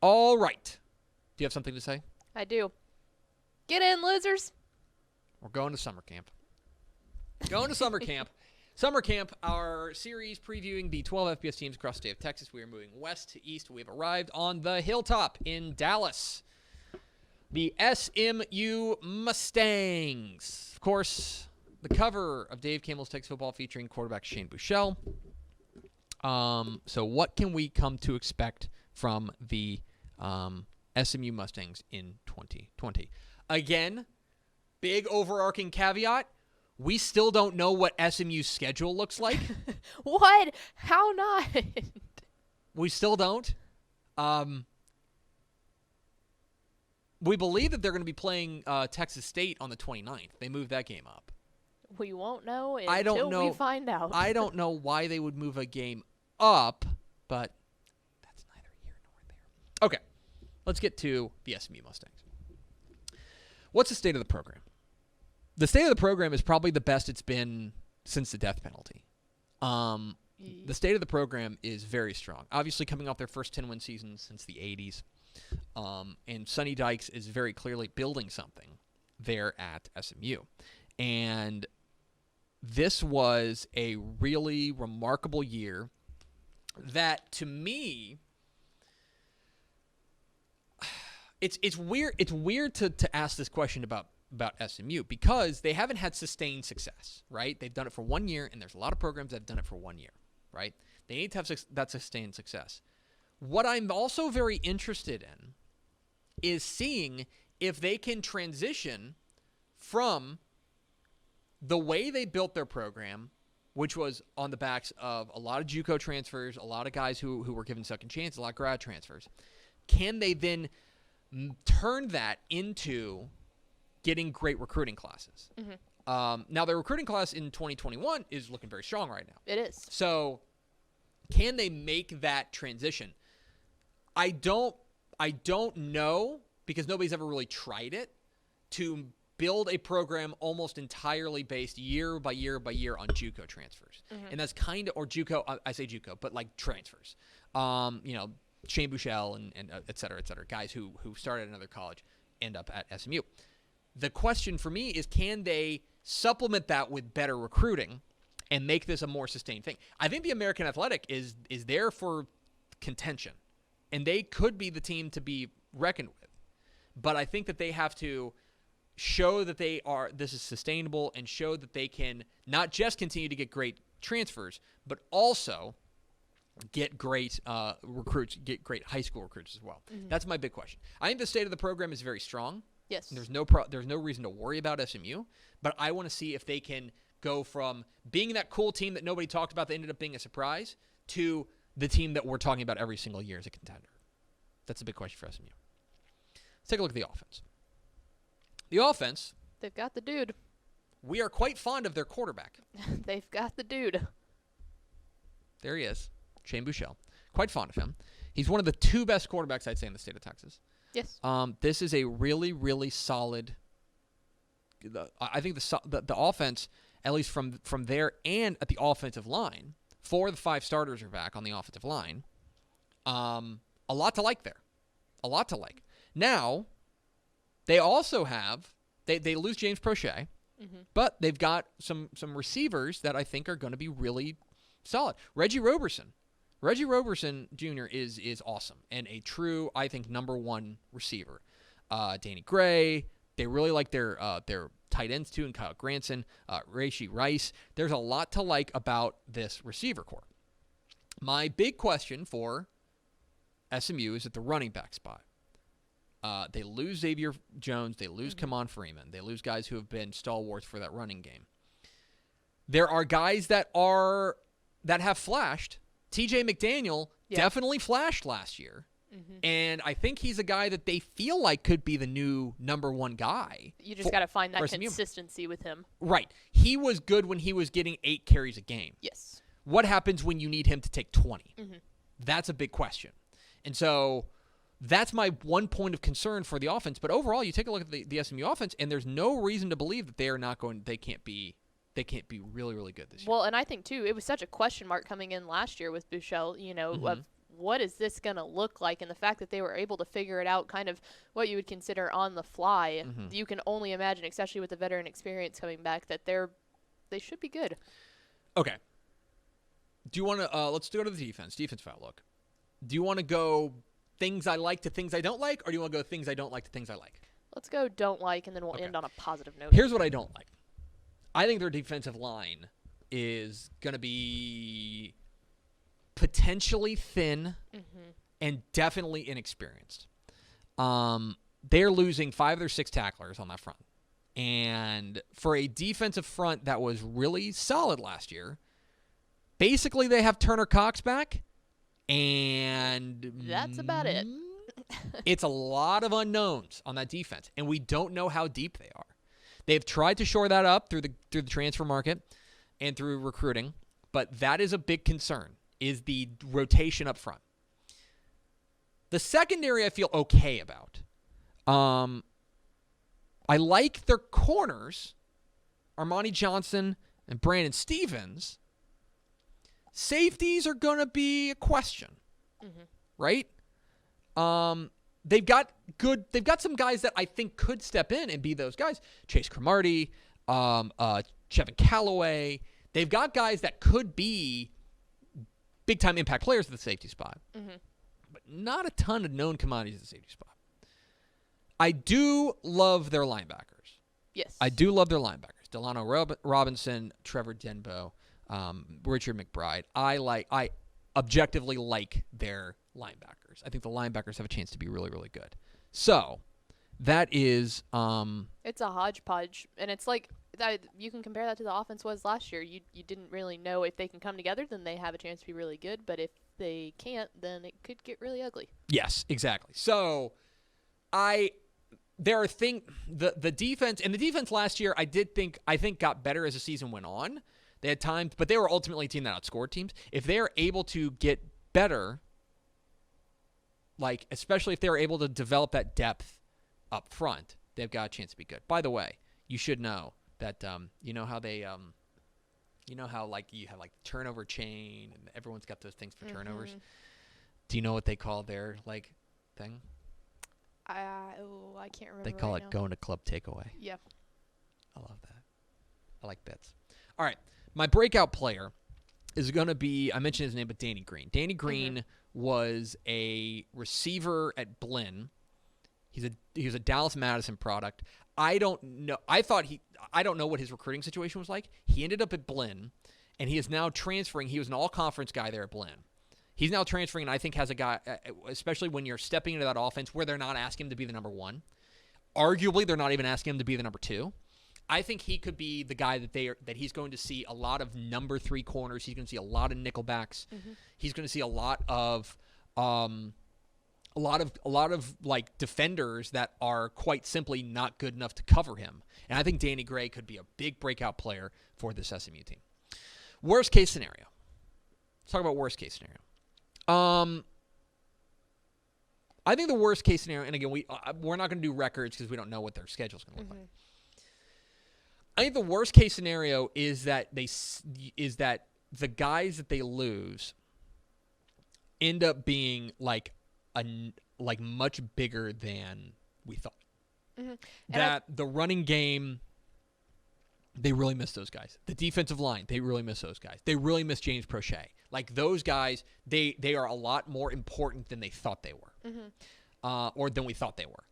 All right. Do you have something to say? I do. Get in, losers. We're going to summer camp. Going to summer camp. Summer camp, our series previewing the 12 FBS teams across the state of Texas. We are moving west to east. We have arrived on the hilltop in Dallas. The SMU Mustangs. Of course, the cover of Dave Campbell's Texas Football featuring quarterback Shane Buechele. So what can we come to expect from the SMU Mustangs in 2020? Again, big overarching caveat. We still don't know what SMU's schedule looks like. What? How not? We still don't. We believe that they're going to be playing Texas State on the 29th. They moved that game up. We won't know I don't until know. we find out. I don't know why they would move a game up, but that's neither here nor there. Okay, let's get to the SMU Mustangs. What's the state of the program? The state of the program is probably the best it's been since the death penalty. The state of the program is very strong. Obviously, coming off their first 10-win season since the 80s. And Sonny Dykes is very clearly building something there at SMU. And this was a really remarkable year that, to me, it's weird. It's weird to ask this question about SMU because they haven't had sustained success, right? They've done it for 1 year, and there's a lot of programs that have done it for 1 year, right? They need to have that sustained success. What I'm also very interested in is seeing if they can transition from the way they built their program, which was on the backs of a lot of JUCO transfers, a lot of guys who were given second chance, a lot of grad transfers. Can they then turn that into getting great recruiting classes? Mm-hmm. Now, their recruiting class in 2021 is looking very strong right now. It is. So can they make that transition? I don't know, because nobody's ever really tried it, to build a program almost entirely based year by year by year on JUCO transfers. Mm-hmm. And that's kind of, or JUCO, I say JUCO, but like transfers. Shane Buechele and et cetera, guys who started at another college end up at SMU. The question for me is, can they supplement that with better recruiting and make this a more sustained thing? I think the American Athletic is there for contention. And they could be the team to be reckoned with. But I think that they have to show that this is sustainable and show that they can not just continue to get great transfers, but also get great recruits, get great high school recruits as well. Mm-hmm. That's my big question. I think the state of the program is very strong. Yes. There's no reason to worry about SMU, but I want to see if they can go from being that cool team that nobody talked about that ended up being a surprise to the team that we're talking about every single year as a contender. That's a big question for SMU. Let's take a look at the offense. The offense. They've got the dude. We are quite fond of their quarterback. They've got the dude. There he is, Shane Buechele. Quite fond of him. He's one of the two best quarterbacks, I'd say, in the state of Texas. Yes. This is a really, really solid. I think the offense, at least from there and at the offensive line, 4 of the 5 starters are back on the offensive line. A lot to like there. A lot to like. Now, they also have, they lose James Prochet, mm-hmm. but they've got some receivers that I think are going to be really solid. Reggie Roberson Jr. is awesome and a true, I think, number 1 receiver. Danny Gray, they really like their tight ends too, and Kyle Granson, Rashee Rice. There's a lot to like about this receiver corps. My big question for SMU is at the running back spot. They lose Xavier Jones. They lose Kamon Freeman. They lose guys who have been stalwarts for that running game. There are guys that have flashed. TJ McDaniel definitely flashed last year. Mm-hmm. And I think he's a guy that they feel like could be the new number 1 guy. You just got to find that consistency with him. Right. He was good when he was getting 8 carries a game. Yes. What happens when you need him to take 20? Mm-hmm. That's a big question. And so that's my one point of concern for the offense. But overall, you take a look at the SMU offense, and there's no reason to believe that they can't be really, really good this year. Well, and I think, too, it was such a question mark coming in last year with Buechele, of what is this going to look like? And the fact that they were able to figure it out kind of what you would consider on the fly, you can only imagine, especially with the veteran experience coming back, that they should be good. Okay. Do you want to let's go to the defensive outlook. Do you want to go things I like to things I don't like, or do you want to go things I don't like to things I like? Let's go don't like, and then we'll end on a positive note. Here's what I don't like. I think their defensive line is going to be potentially thin and definitely inexperienced. They're losing 5 of their 6 tacklers on that front. And for a defensive front that was really solid last year, basically they have Turner Cox back, and that's about it. It's a lot of unknowns on that defense, and we don't know how deep they are. They've tried to shore that up through the transfer market and through recruiting, but that is a big concern, is the rotation up front. The secondary I feel okay about. I like their corners, Armani Johnson and Brandon Stevens. Safeties are going to be a question, right? They've got some guys that I think could step in and be those guys. Chase Cromartie, Chevin Callaway. They've got guys that could be big-time impact players at the safety spot. But not a ton of known commodities at the safety spot. I do love their linebackers. Yes. I do love their linebackers. Delano Robinson, Trevor Denbo, Richard McBride. I objectively like their linebackers. I think the linebackers have a chance to be really, really good. So that is it's a hodgepodge, and it's like that. You can compare that to the offense was last year. You didn't really know if they can come together, then they have a chance to be really good. But if they can't, then it could get really ugly. Yes, exactly. So there are the defense, and the defense last year I think got better as the season went on. They had times, but they were ultimately a team that outscored teams. If they're able to get better, like especially if they're able to develop that depth up front, they've got a chance to be good. By the way, you should know that you know how they like you have like turnover chain and everyone's got those things for turnovers. Do you know what they call their like thing? I can't remember. They call right it now. going to club takeaway. Yeah. I love that. I like bits. All right. My breakout player is going to be, I mentioned his name, but Danny Green. Danny Green was a receiver at Blinn. He was a Dallas Madison product. I don't know. I don't know what his recruiting situation was like. He ended up at Blinn, and he is now transferring. He was an all-conference guy there at Blinn. He's now transferring, and I think has a guy, especially when you're stepping into that offense where they're not asking him to be the number 1. Arguably, they're not even asking him to be the number 2. I think he could be the guy that he's going to see a lot of number 3 corners. He's going to see a lot of nickelbacks. He's going to see a lot of like defenders that are quite simply not good enough to cover him. And I think Danny Gray could be a big breakout player for this SMU team. Worst case scenario. Let's talk about worst case scenario. I think the worst case scenario, and again, we're not going to do records because we don't know what their schedule is going to look like. I think the worst case scenario is that the guys that they lose end up being like much bigger than we thought. That the running game, they really miss those guys. The defensive line, they really miss those guys. They really miss James Prochet. Like those guys, they are a lot more important than they thought they were, or than we thought they were.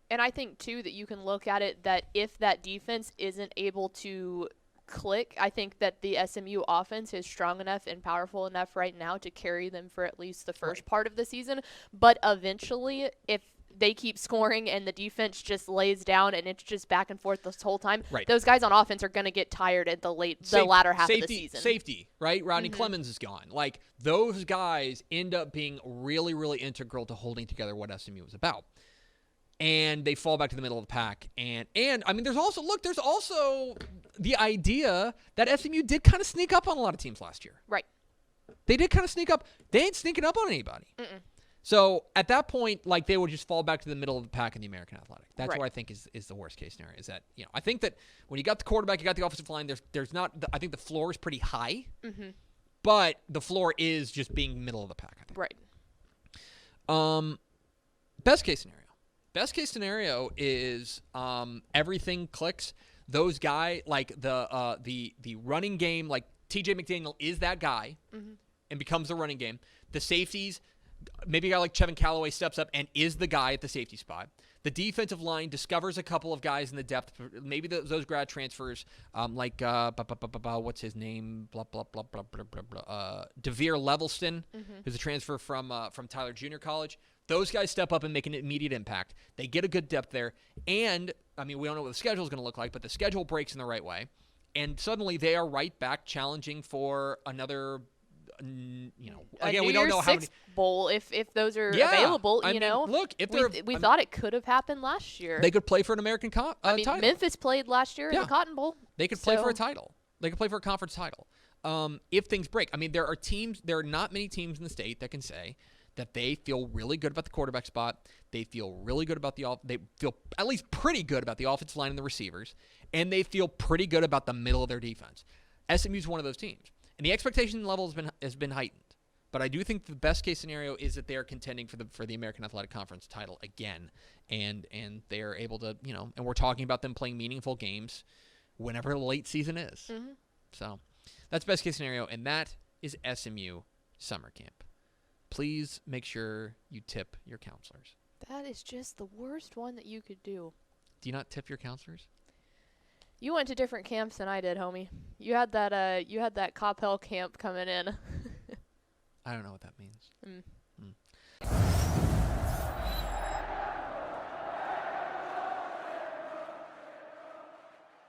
And I think, too, that you can look at it that if that defense isn't able to click, I think that the SMU offense is strong enough and powerful enough right now to carry them for at least the first part of the season. But eventually, if they keep scoring and the defense just lays down and it's just back and forth this whole time, those guys on offense are going to get tired at the latter half of the season. Safety, right? Rodney Clemens is gone. Like, those guys end up being really, really integral to holding together what SMU was about. And they fall back to the middle of the pack. And I mean, there's also the idea that SMU did kind of sneak up on a lot of teams last year. Right. They did kind of sneak up. They ain't sneaking up on anybody. So at that point, like, they would just fall back to the middle of the pack in the American Athletic. That's what I think is the worst case scenario. Is that, I think that when you got the quarterback, you got the offensive line. There's not. I think the floor is pretty high. But the floor is just being middle of the pack, I think. Right. Best case scenario. Best case scenario is everything clicks. Those guy like the running game, like TJ McDaniel is that guy and becomes the running game. The safeties, maybe a guy like Chevin Callaway steps up and is the guy at the safety spot. The defensive line discovers a couple of guys in the depth. Maybe those grad transfers, like what's his name? DeVere Levelston, who's a transfer from Tyler Junior College. Those guys step up and make an immediate impact. They get a good depth there, and I mean we don't know what the schedule is going to look like, but the schedule breaks in the right way, and suddenly they are right back challenging for another. Again, we don't know how many bowl if those are available. I mean, look, if we thought it could have happened last year. They could play for an American title. Memphis played last year in the Cotton Bowl. They could play for a title. They could play for a conference title. If things break, I mean, there are not many teams in the state that can say that they feel really good about the quarterback spot. They feel really good about they feel at least pretty good about the offensive line and the receivers, and they feel pretty good about the middle of their defense. SMU is one of those teams. And the expectation level has been heightened, but I do think the best case scenario is that they are contending for the American Athletic Conference title again, and they are able to and we're talking about them playing meaningful games whenever the late season is. So that's best case scenario, and that is SMU summer camp. Please make sure you tip your counselors. That is just the worst one that you could do. Do you not tip your counselors? You went to different camps than I did, homie. You had that Coppell camp coming in. I don't know what that means.